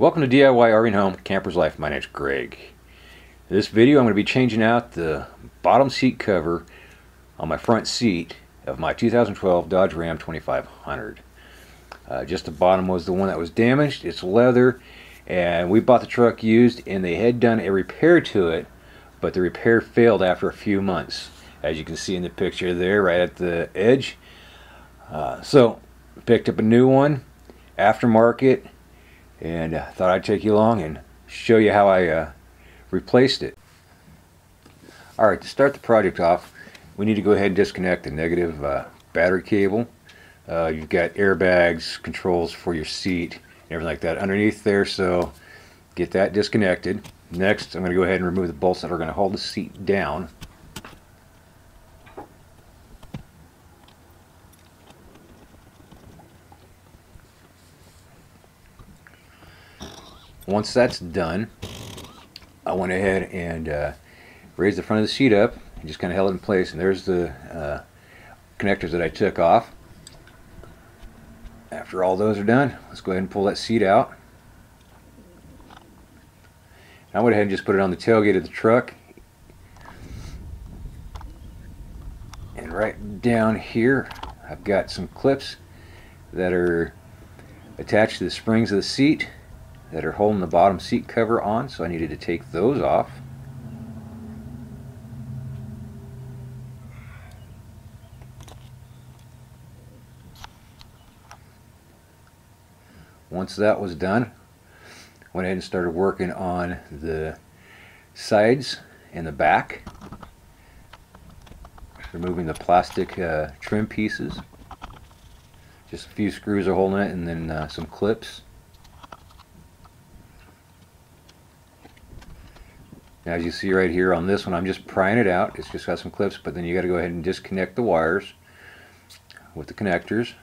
Welcome to DIY RV and Home Camper's Life. My name's Greg. In this video I'm going to be changing out the bottom seat cover on my front seat of my 2012 Dodge Ram 2500. Just the bottom was the one that was damaged. It's leather, and we bought the truck used, and they had done a repair to it, but the repair failed after a few months, as you can see in the picture there right at the edge. So picked up a new one, aftermarket, and thought I'd take you along and show you how I replaced it. Alright, to start the project off, we need to go ahead and disconnect the negative battery cable. You've got airbags, controls for your seat, everything like that underneath there, so get that disconnected. Next, I'm going to go ahead and remove the bolts that are going to hold the seat down. Once that's done, I went ahead and raised the front of the seat up and just kind of held it in place, and there's the connectors that I took off. After all those are done, let's go ahead and pull that seat out. I went ahead and just put it on the tailgate of the truck, and right down here I've got some clips that are attached to the springs of the seat that are holding the bottom seat cover on, so I needed to take those off. Once that was done, I went ahead and started working on the sides and the back, removing the plastic trim pieces. Just a few screws are holding it, and then some clips. Now, as you see right here on this one, I'm just prying it out. It's just got some clips, but then you got to go ahead and disconnect the wires with the connectors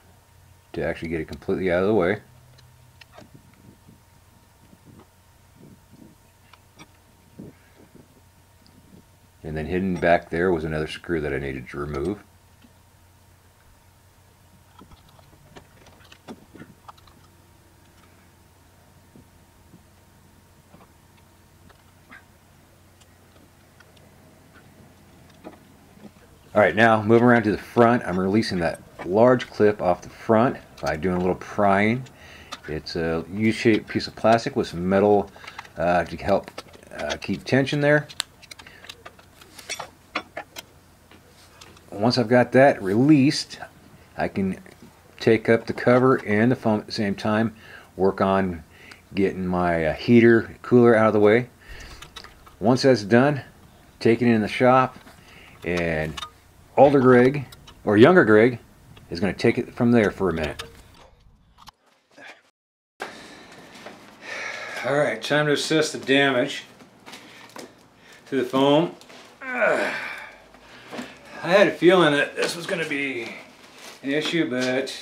to actually get it completely out of the way. And then hidden back there was another screw that I needed to remove. Alright, now moving around to the front, I'm releasing that large clip off the front by doing a little prying. It's a U-shaped piece of plastic with some metal to help keep tension there. Once I've got that released, I can take up the cover and the foam at the same time, work on getting my heater, cooler out of the way. Once that's done, take it in the shop, and older Greg, or younger Greg, is going to take it from there for a minute. Alright, time to assess the damage to the foam. I had a feeling that this was going to be an issue, but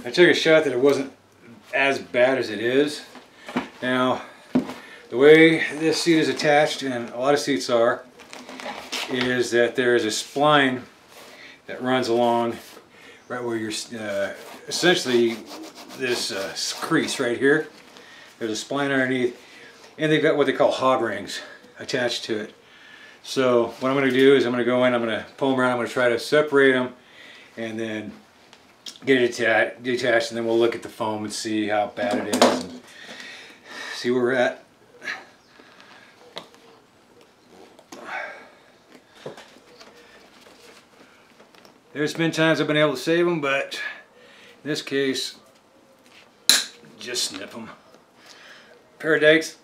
I took a shot that it wasn't as bad as it is. Now, the way this seat is attached, and a lot of seats are, is that there is a spline that runs along right where you're essentially this crease right here. There's a spline underneath, and they've got what they call hog rings attached to it. So what I'm going to do is I'm going to go in, I'm going to pull them around, I'm going to try to separate them and then get it detached, and then we'll look at the foam and see how bad it is and see where we're at. There's been times I've been able to save them, but in this case, just snip them. Pair of dikes.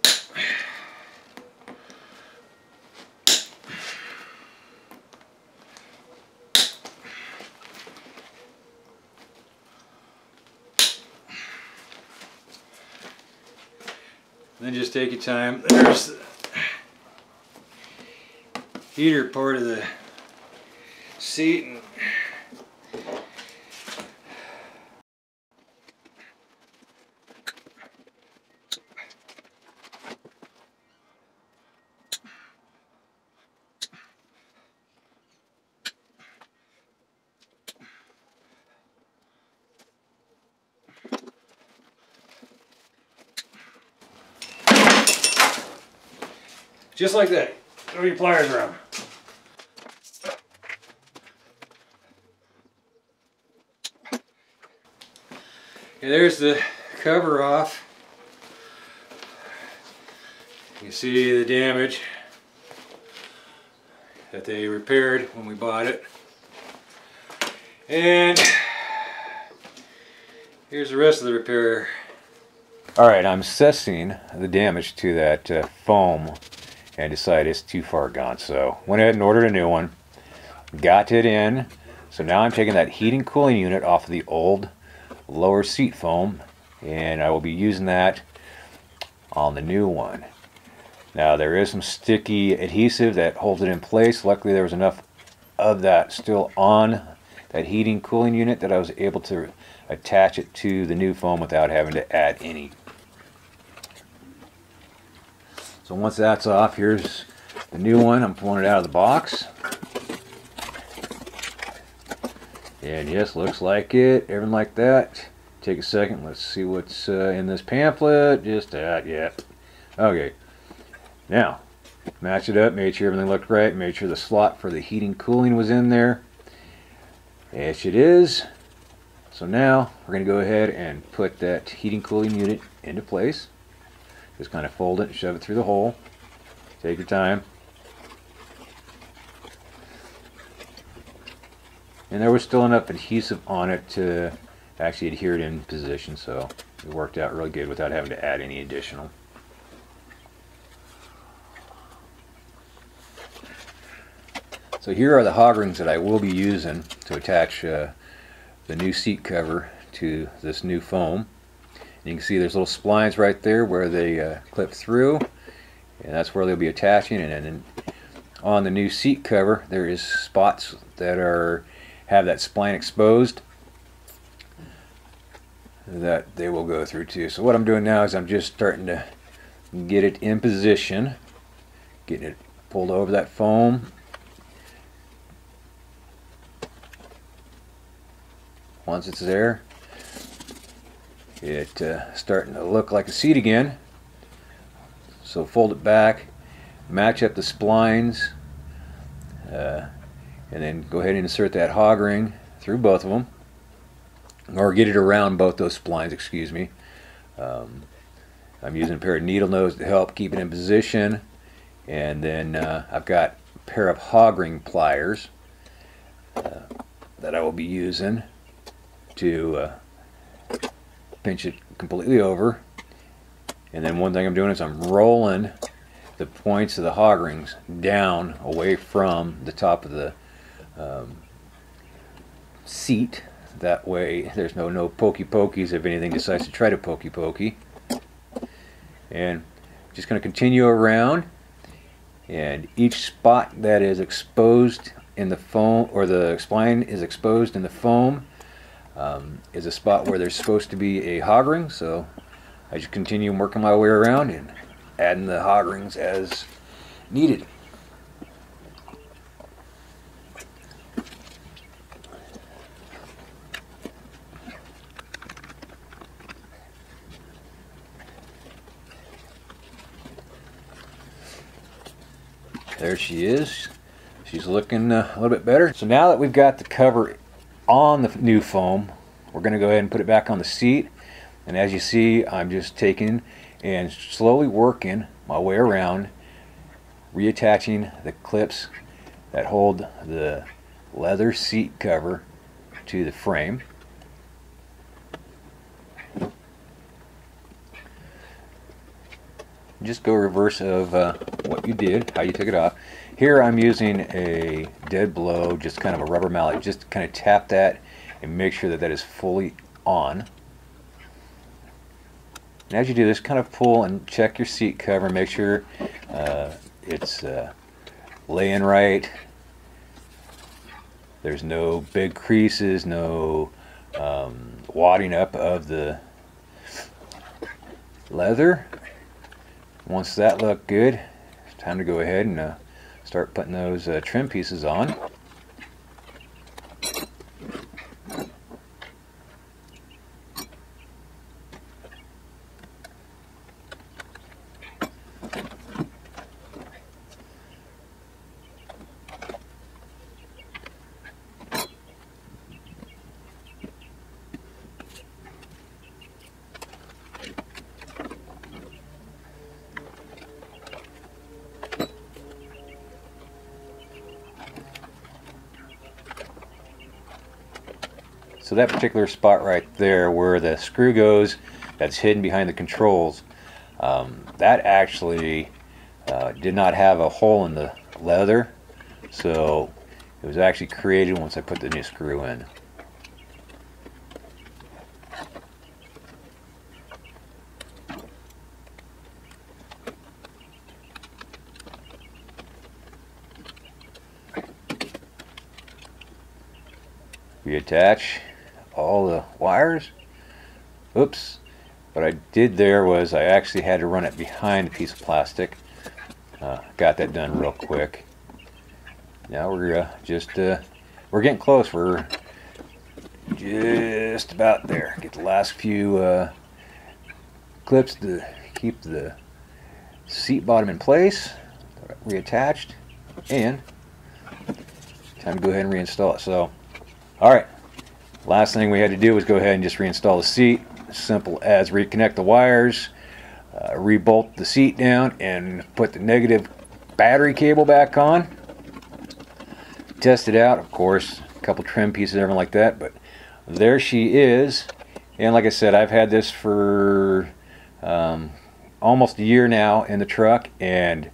Then just take your time. There's the heater part of the seat, and Just like that. Throw your pliers around. Okay, there's the cover off. You see the damage that they repaired when we bought it. And here's the rest of the repair. Alright, I'm assessing the damage to that foam and decided it's too far gone. So went ahead and ordered a new one. Got it in. So now I'm taking that heating cooling unit off of the old lower seat foam, and I will be using that on the new one. Now there is some sticky adhesive that holds it in place. Luckily there was enough of that still on that heating cooling unit that I was able to attach it to the new foam without having to add any. So once that's off, here's the new one. I'm pulling it out of the box. And yes, looks like it, everything like that. Take a second, let's see what's in this pamphlet. Just that, yeah. Okay, now, match it up, made sure everything looked right, made sure the slot for the heating cooling was in there. Yes, it is. So now, we're going to go ahead and put that heating cooling unit into place. Just kind of fold it and shove it through the hole. Take your time. And there was still enough adhesive on it to actually adhere it in position, so it worked out really good without having to add any additional. So here are the hog rings that I will be using to attach the new seat cover to this new foam. And you can see there's little splines right there where they clip through, and that's where they'll be attaching. And then on the new seat cover there is spots that have that spline exposed that they will go through too. So what I'm doing now is I'm just starting to get it in position, getting it pulled over that foam. Once it's there, it's starting to look like a seat again. So fold it back, match up the splines, and then go ahead and insert that hog ring through both of them, or get it around both those splines, excuse me. I'm using a pair of needle nose to help keep it in position, and then I've got a pair of hog ring pliers that I will be using to pinch it completely over. And then one thing I'm doing is I'm rolling the points of the hog rings down away from the top of the seat. That way there's no pokey pokies if anything decides to try to pokey pokey. And just going to continue around, and each spot that is exposed in the foam, or the spline is exposed in the foam, is a spot where there's supposed to be a hog ring. So I just continue working my way around and adding the hog rings as needed. There she is. She's looking a little bit better. So now that we've got the cover on the new foam, we're going to go ahead and put it back on the seat. And as you see, I'm just taking and slowly working my way around, reattaching the clips that hold the leather seat cover to the frame. Just go reverse of what you did, how you took it off. Here I'm using a dead blow, just kind of a rubber mallet, just to kind of tap that and make sure that that is fully on. And as you do this, kind of pull and check your seat cover, make sure it's laying right. There's no big creases, no wadding up of the leather. Once that looked good, it's time to go ahead and start putting those trim pieces on. So that particular spot right there where the screw goes, that's hidden behind the controls, that actually did not have a hole in the leather, so it was actually created once I put the new screw in. Reattach all the wires. Oops. What I did there was I actually had to run it behind a piece of plastic. Got that done real quick. Now we're we're getting close. We're just about there. Get the last few clips to keep the seat bottom in place, reattached, and time to go ahead and reinstall it. So, alright, last thing we had to do was go ahead and just reinstall the seat. Simple as reconnect the wires, rebolt the seat down, and put the negative battery cable back on. Test it out, of course, a couple trim pieces and everything like that, but there she is. And like I said, I've had this for almost a year now in the truck, and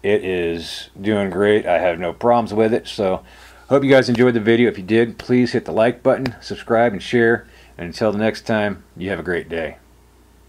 it is doing great. I have no problems with it. So hope you guys enjoyed the video. If you did, please hit the like button, subscribe, and share. And until the next time, you have a great day.